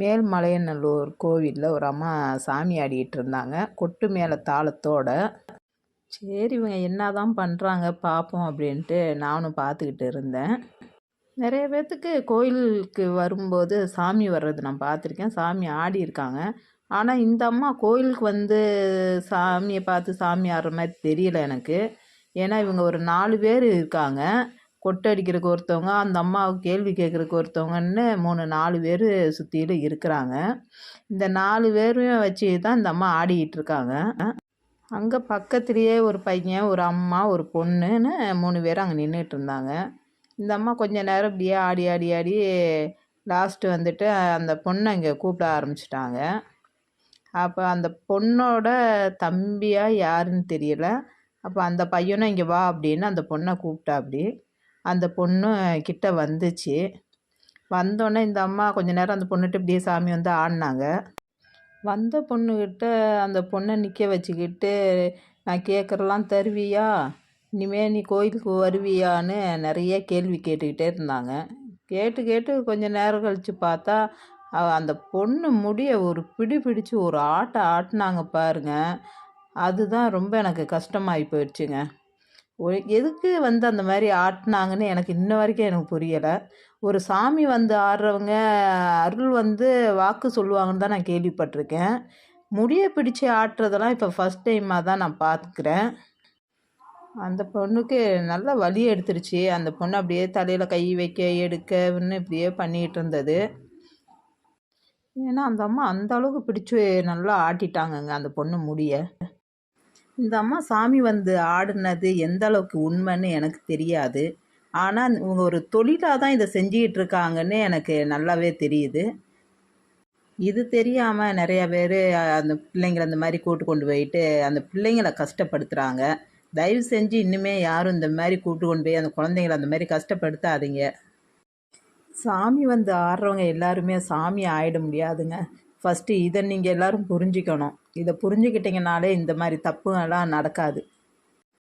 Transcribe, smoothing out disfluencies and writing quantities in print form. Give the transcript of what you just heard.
மேல்மலையநல்லூர் கோவிலில் ஒரு அம்மா சாமி ஆடிக்கிட்டு இருந்தாங்க, கொட்டு மேள தாளத்தோட. சரி, இவங்க என்ன தான் பண்ணுறாங்க பார்ப்போம் அப்படின்ட்டு நானும் பார்த்துக்கிட்டு இருந்தேன். நிறைய பேர்த்துக்கு கோயிலுக்கு வரும்போது சாமி வர்றது நான் பார்த்துருக்கேன், சாமி ஆடி இருக்காங்க. ஆனால் இந்த அம்மா கோயிலுக்கு வந்து சாமியை பார்த்து சாமி ஆடுற மாதிரி தெரியல எனக்கு. ஏன்னா இவங்க ஒரு 4 பேர் இருக்காங்க. கொட்டை அடிக்கிறதுக்கு ஒருத்தவங்க, அந்த அம்மாவுக்கு கேள்வி கேட்குறதுக்கு ஒருத்தவங்கன்னு 4 பேர் சுற்றிலும் இருக்கிறாங்க. இந்த 4 பேரையும் வச்சு தான் இந்த அம்மா ஆடிக்கிட்டு இருக்காங்க. அங்கே பக்கத்துலேயே ஒரு பையன், ஒரு அம்மா, ஒரு பொண்ணுன்னு 3 பேர் அங்கே நின்றுட்டு இருந்தாங்க. இந்த அம்மா கொஞ்சம் நேரம் இப்படியே ஆடி ஆடி ஆடி லாஸ்ட்டு வந்துட்டு அந்த பொண்ணை இங்கே கூப்பிட ஆரம்பிச்சிட்டாங்க. அப்போ அந்த பொண்ணோட தம்பியா யாருன்னு தெரியல. அப்போ அந்த பையனும் இங்கே வா அப்படின்னு அந்த பொண்ணை கூப்பிட்டா. அப்படி அந்த பொண்ணு கிட்ட வந்துச்சு. வந்தோடனே இந்த அம்மா கொஞ்ச நேரம் அந்த பொண்ணுகிட்ட இப்படியே சாமி வந்து ஆடினாங்க. வந்த பொண்ணுக்கிட்ட அந்த பொண்ணை நிற்க வச்சுக்கிட்டு, நான் கேட்குறலாம் தருவியா, இனிமேல் நீ கோயிலுக்கு வருவியான்னு நிறைய கேள்வி கேட்டுக்கிட்டே இருந்தாங்க. கேட்டு கேட்டு கொஞ்சம் நேரம் கழித்து பார்த்தா அந்த பொண்ணு முடிய ஒரு பிடிச்சு ஒரு ஆட்டினாங்க பாருங்க. அதுதான் ரொம்ப எனக்கு கஷ்டமாகி போயிடுச்சுங்க. எதுக்கு வந்து அந்த மாதிரி ஆட்டினாங்கன்னு எனக்கு இன்ன வரைக்கும் எனக்கு புரியலை. ஒரு சாமி வந்து ஆடுறவங்க அருள் வந்து வாக்கு சொல்லுவாங்கன்னு தான் நான் கேள்விப்பட்டிருக்கேன். முடிய பிடிச்சி ஆட்டுறதெல்லாம் இப்போ ஃபஸ்ட் டைமாக தான் நான் பார்த்துக்கிறேன். அந்த பொண்ணுக்கு நல்லா வலி எடுத்துருச்சு. அந்த பொண்ணு அப்படியே தலையில் கை வைக்க எடுக்கன்னு இப்படியே பண்ணிகிட்டு இருந்தது. ஏன்னா அந்த அம்மா அந்த அளவுக்கு பிடிச்சி நல்லா ஆட்டிட்டாங்கங்க அந்த பொண்ணு முடிய. இந்த அம்மா சாமி வந்து ஆடினது எந்த அளவுக்கு உண்மைன்னு எனக்கு தெரியாது. ஆனால் இவங்க ஒரு தொழிலாக தான் இதை செஞ்சுக்கிட்டு இருக்காங்கன்னு எனக்கு நல்லாவே தெரியுது. இது தெரியாமல் நிறையா பேர் அந்த பிள்ளைங்களை அந்த மாதிரி கூட்டு கொண்டு போயிட்டு அந்த பிள்ளைங்களை கஷ்டப்படுத்துகிறாங்க. தயவு செஞ்சு இன்னுமே யாரும் இந்த மாதிரி கூட்டு கொண்டு போய் அந்த குழந்தைங்களை அந்த மாதிரி கஷ்டப்படுத்தாதீங்க. சாமி வந்து ஆடுறவங்க எல்லாருமே சாமி ஆயிட முடியாதுங்க. ஃபஸ்ட்டு இதை நீங்கள் எல்லோரும் புரிஞ்சுக்கணும். இதை புரிஞ்சுக்கிட்டிங்கனாலே இந்த மாதிரி தப்புங்கள்லாம் நடக்காது.